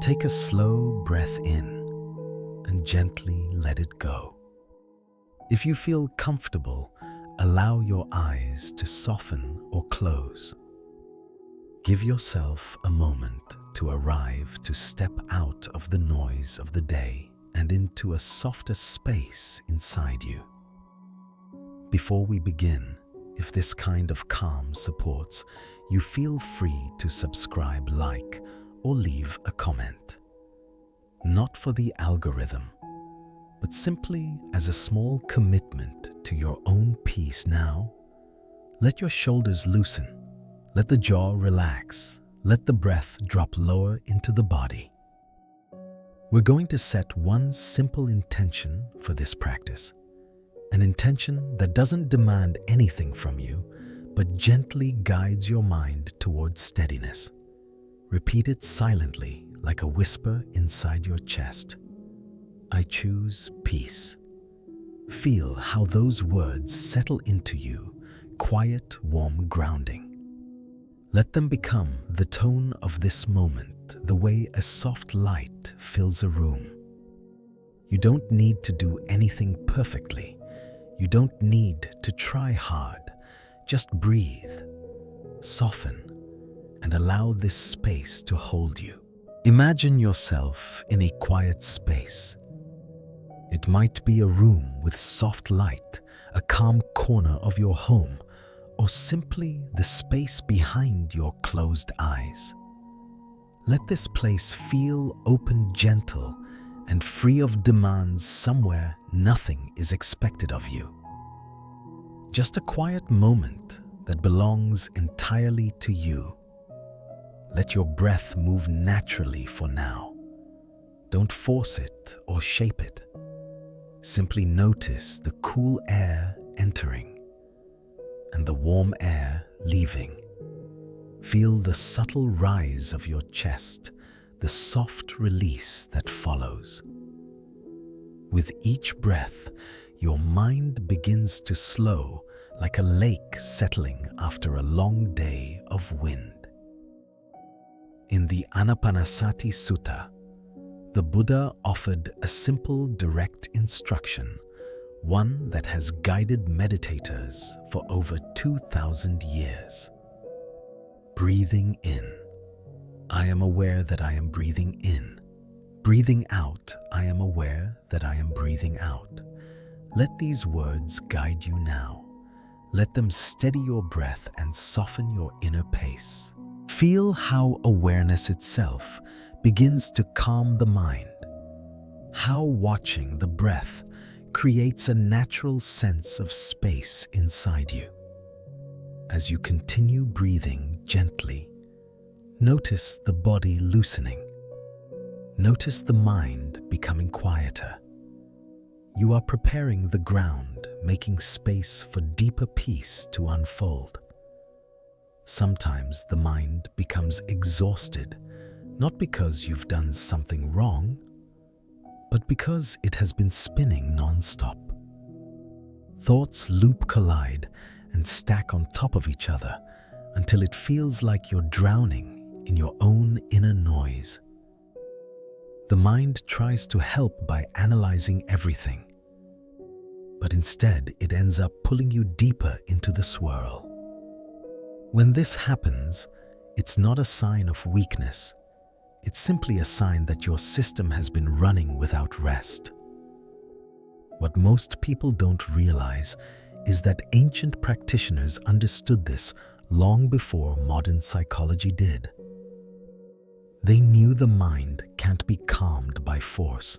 Take a slow breath in and gently let it go. If you feel comfortable, allow your eyes to soften or close. Give yourself a moment to arrive to step out of the noise of the day and into a softer space inside you. Before we begin, if this kind of calm supports, you feel free to subscribe, like, or leave a comment. Not for the algorithm, but simply as a small commitment to your own peace. Now, let your shoulders loosen, let the jaw relax, let the breath drop lower into the body. We're going to set one simple intention for this practice, an intention that doesn't demand anything from you, but gently guides your mind towards steadiness. Repeat it silently, like a whisper inside your chest. I choose peace. Feel how those words settle into you, quiet, warm grounding. Let them become the tone of this moment, the way a soft light fills a room. You don't need to do anything perfectly. You don't need to try hard. Just breathe, soften, and allow this space to hold you. Imagine yourself in a quiet space. It might be a room with soft light, a calm corner of your home, or simply the space behind your closed eyes. Let this place feel open, gentle, and free of demands. Somewhere nothing is expected of you. Just a quiet moment that belongs entirely to you. Let your breath move naturally for now. Don't force it or shape it. Simply notice the cool air entering and the warm air leaving. Feel the subtle rise of your chest, the soft release that follows. With each breath, your mind begins to slow, like a lake settling after a long day of wind. In the Anapanasati Sutta, the Buddha offered a simple, direct instruction, one that has guided meditators for over 2,000 years. Breathing in. I am aware that I am breathing in. Breathing out. I am aware that I am breathing out. Let these words guide you now. Let them steady your breath and soften your inner pace. Feel how awareness itself begins to calm the mind. How watching the breath creates a natural sense of space inside you. As you continue breathing gently, notice the body loosening. Notice the mind becoming quieter. You are preparing the ground, making space for deeper peace to unfold. Sometimes the mind becomes exhausted, not because you've done something wrong, but because it has been spinning non-stop. Thoughts loop, collide, and stack on top of each other until it feels like you're drowning in your own inner noise. The mind tries to help by analyzing everything, but instead it ends up pulling you deeper into the swirl. When this happens, it's not a sign of weakness. It's simply a sign that your system has been running without rest. What most people don't realize is that ancient practitioners understood this long before modern psychology did. They knew the mind can't be calmed by force.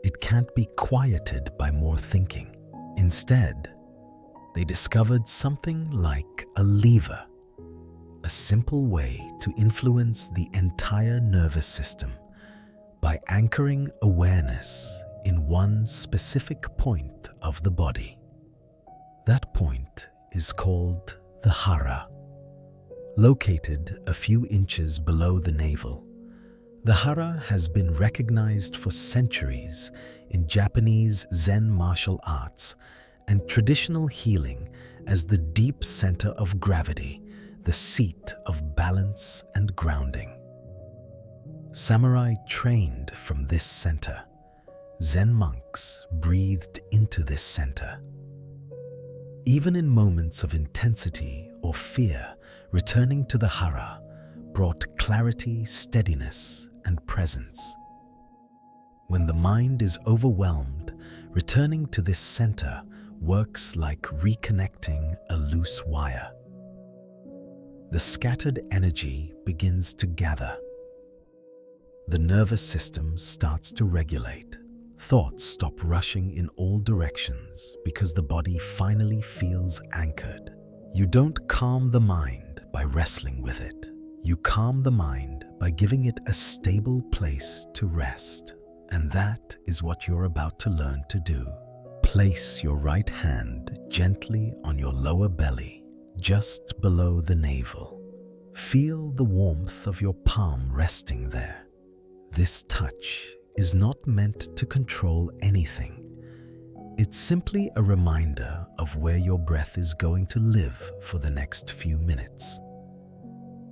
It can't be quieted by more thinking. Instead, they discovered something like a lever, a simple way to influence the entire nervous system by anchoring awareness in one specific point of the body. That point is called the Hara. Located a few inches below the navel, the Hara has been recognized for centuries in Japanese Zen martial arts and traditional healing as the deep center of gravity, the seat of balance and grounding. Samurai trained from this center. Zen monks breathed into this center. Even in moments of intensity or fear, returning to the Hara brought clarity, steadiness, and presence. When the mind is overwhelmed, returning to this center works like reconnecting a loose wire. The scattered energy begins to gather. The nervous system starts to regulate. Thoughts stop rushing in all directions because the body finally feels anchored. You don't calm the mind by wrestling with it. You calm the mind by giving it a stable place to rest. And that is what you're about to learn to do. Place your right hand gently on your lower belly, just below the navel. Feel the warmth of your palm resting there. This touch is not meant to control anything. It's simply a reminder of where your breath is going to live for the next few minutes.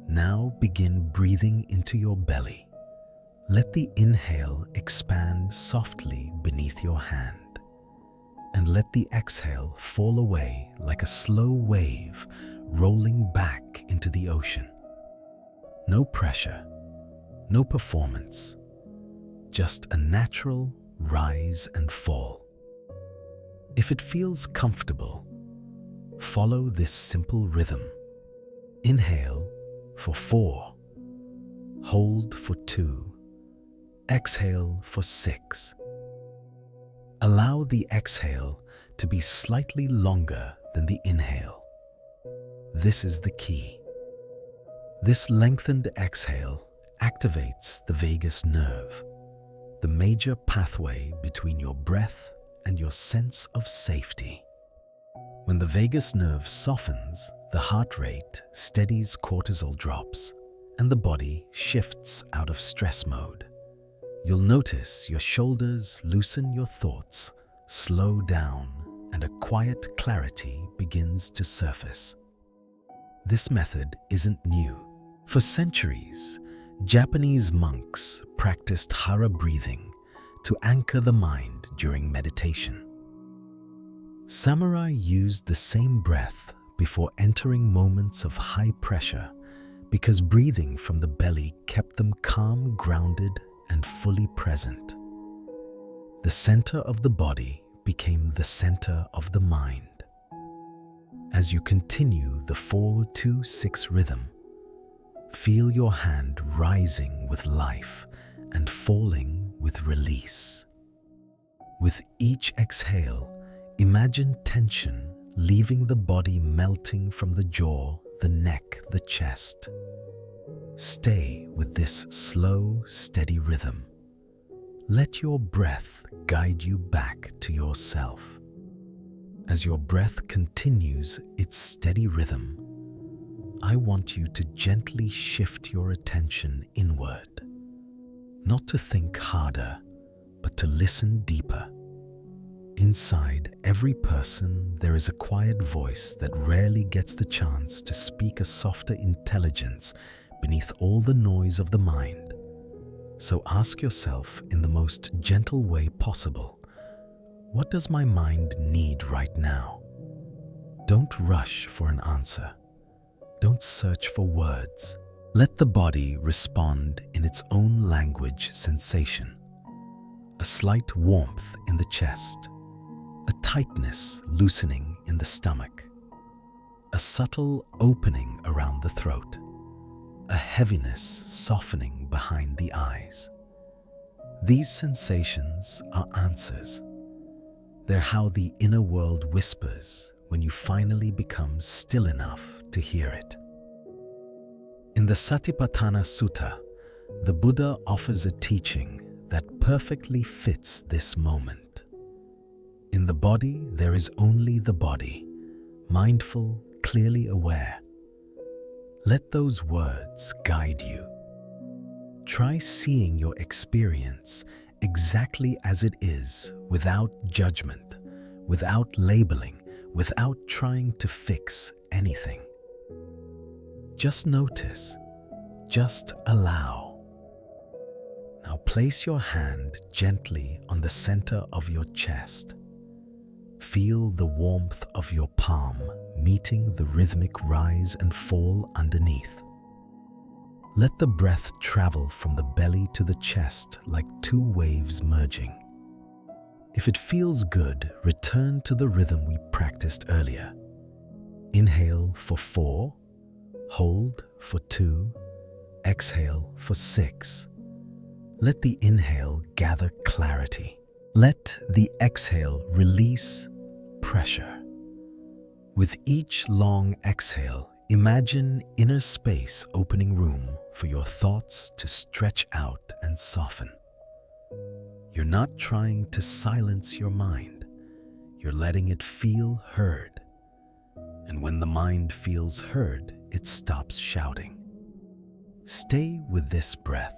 Now begin breathing into your belly. Let the inhale expand softly beneath your hand, and let the exhale fall away like a slow wave rolling back into the ocean. No pressure, no performance, just a natural rise and fall. If it feels comfortable, follow this simple rhythm. Inhale for 4, hold for 2, exhale for 6. Allow the exhale to be slightly longer than the inhale. This is the key. This lengthened exhale activates the vagus nerve, the major pathway between your breath and your sense of safety. When the vagus nerve softens, the heart rate steadies, cortisol drops, and the body shifts out of stress mode. You'll notice your shoulders loosen, your thoughts slow down, and a quiet clarity begins to surface. This method isn't new. For centuries, Japanese monks practiced Hara breathing to anchor the mind during meditation. Samurai used the same breath before entering moments of high pressure because breathing from the belly kept them calm, grounded, and fully present. The center of the body became the center of the mind. As you continue the 4-2-6 rhythm, feel your hand rising with life and falling with release. With each exhale, imagine tension leaving the body, melting from the jaw, the neck, the chest. Stay with this slow, steady rhythm. Let your breath guide you back to yourself. As your breath continues its steady rhythm, I want you to gently shift your attention inward. Not to think harder, but to listen deeper. Inside every person, there is a quiet voice that rarely gets the chance to speak, a softer intelligence beneath all the noise of the mind. So ask yourself in the most gentle way possible, what does my mind need right now? Don't rush for an answer. Don't search for words. Let the body respond in its own language sensation. A slight warmth in the chest, a tightness loosening in the stomach, a subtle opening around the throat, a heaviness softening behind the eyes. These sensations are answers. They're how the inner world whispers when you finally become still enough to hear it. In the Satipatthana Sutta, the Buddha offers a teaching that perfectly fits this moment. In the body, there is only the body, mindful, clearly aware. Let those words guide you. Try seeing your experience exactly as it is, without judgment, without labeling, without trying to fix anything. Just notice, just allow. Now place your hand gently on the center of your chest. Feel the warmth of your palm meeting the rhythmic rise and fall underneath. Let the breath travel from the belly to the chest like two waves merging. If it feels good, return to the rhythm we practiced earlier. Inhale for 4, hold for 2, exhale for 6. Let the inhale gather clarity. Let the exhale release pressure. With each long exhale, imagine inner space opening room for your thoughts to stretch out and soften. You're not trying to silence your mind. You're letting it feel heard. And when the mind feels heard, it stops shouting. Stay with this breath.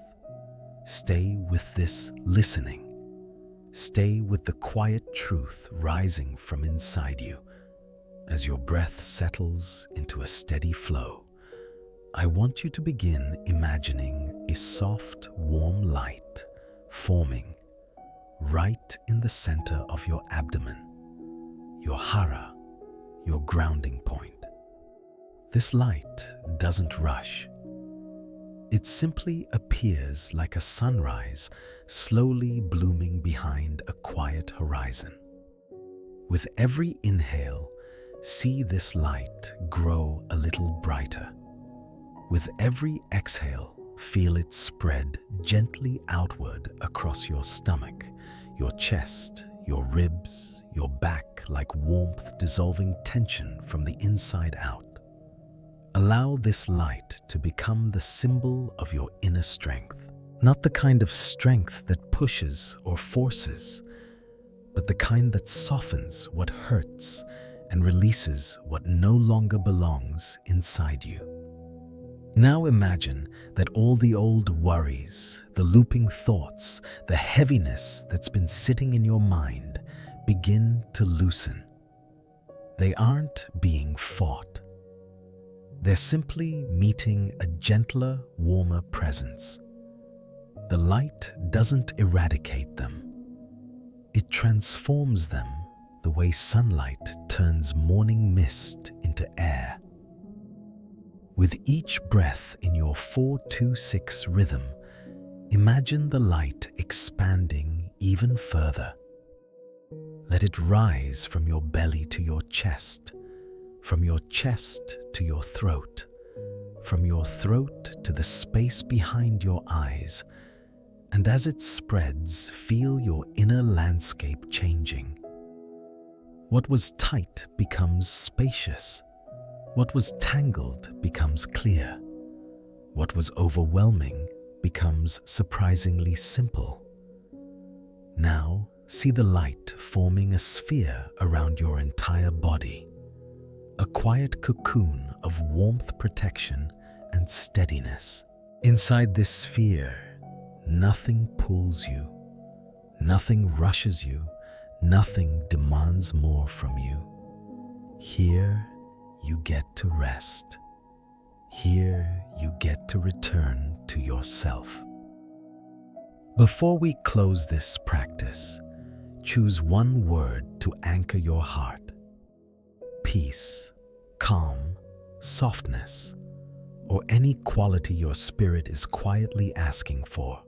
Stay with this listening. Stay with the quiet truth rising from inside you. As your breath settles into a steady flow, I want you to begin imagining a soft, warm light forming right in the center of your abdomen, your Hara, your grounding point. This light doesn't rush. It simply appears like a sunrise slowly blooming behind a quiet horizon. With every inhale, see this light grow a little brighter. With every exhale, feel it spread gently outward across your stomach, your chest, your ribs, your back, like warmth dissolving tension from the inside out. Allow this light to become the symbol of your inner strength, not the kind of strength that pushes or forces, but the kind that softens what hurts and releases what no longer belongs inside you. Now imagine that all the old worries, the looping thoughts, the heaviness that's been sitting in your mind begin to loosen. They aren't being fought. They're simply meeting a gentler, warmer presence. The light doesn't eradicate them. It transforms them the way sunlight turns morning mist into air. With each breath in your 4-2-6 rhythm, imagine the light expanding even further. Let it rise from your belly to your chest, from your chest to your throat, from your throat to the space behind your eyes, and as it spreads, feel your inner landscape changing. What was tight becomes spacious. What was tangled becomes clear. What was overwhelming becomes surprisingly simple. Now, see the light forming a sphere around your entire body, a quiet cocoon of warmth, protection, and steadiness. Inside this sphere, nothing pulls you, nothing rushes you, nothing demands more from you. Here, you get to rest. Here, you get to return to yourself. Before we close this practice, choose one word to anchor your heart. Peace, calm, softness, or any quality your spirit is quietly asking for.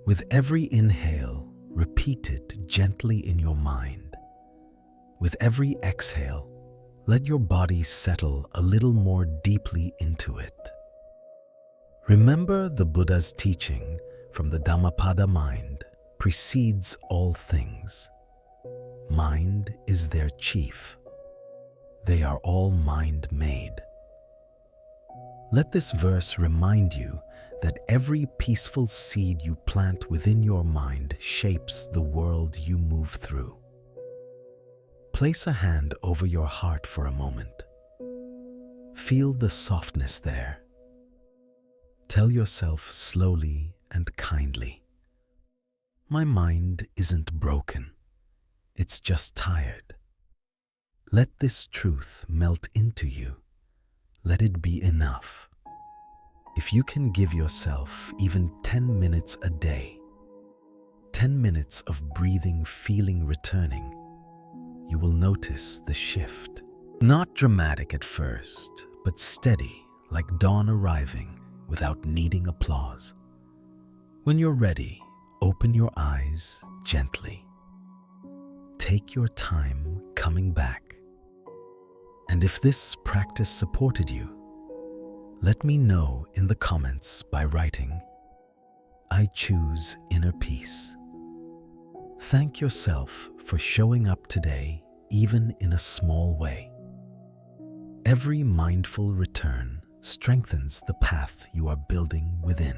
With every inhale, repeat it gently in your mind. With every exhale, let your body settle a little more deeply into it. Remember, the Buddha's teaching from the Dhammapada mind precedes all things. Mind is their chief. They are all mind-made. Let this verse remind you that every peaceful seed you plant within your mind shapes the world you move through. Place a hand over your heart for a moment. Feel the softness there. Tell yourself slowly and kindly, "My mind isn't broken, it's just tired." Let this truth melt into you. Let it be enough. If you can give yourself even 10 minutes a day, 10 minutes of breathing, feeling returning, you will notice the shift. Not dramatic at first, but steady, like dawn arriving without needing applause. When you're ready, open your eyes gently. Take your time coming back. And if this practice supported you, let me know in the comments by writing, "I choose inner peace." Thank yourself for showing up today, even in a small way. Every mindful return strengthens the path you are building within.